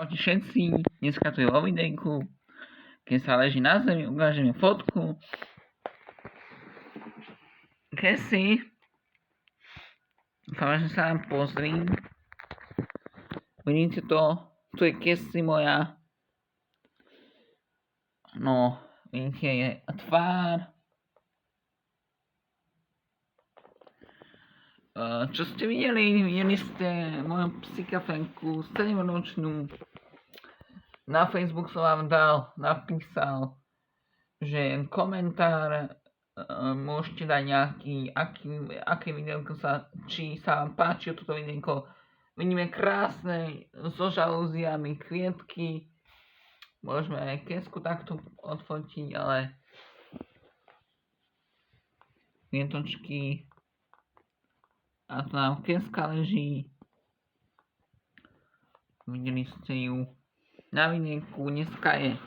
Čaute všetci, dneska tu je vo videjku, keď sa leží na zemi, ukážeme fotku. Kesi, dúfam, že sa vám pozriem. Vidíte to, tu je Kesi moja. No, vidíte je tvár. Čo ste videli ste moju psikafenku 7-ročnú. Na Facebook som vám napísal, že komentár môžete dať nejaký, aké videjko či sa vám páči toto videjko. Vidíme krásne so žalúziami kvietky. Môžeme aj Kesku takto odfotiť, ale kvietočky. A tu nám Keska leží. Videli ste ju na videjku, dneska je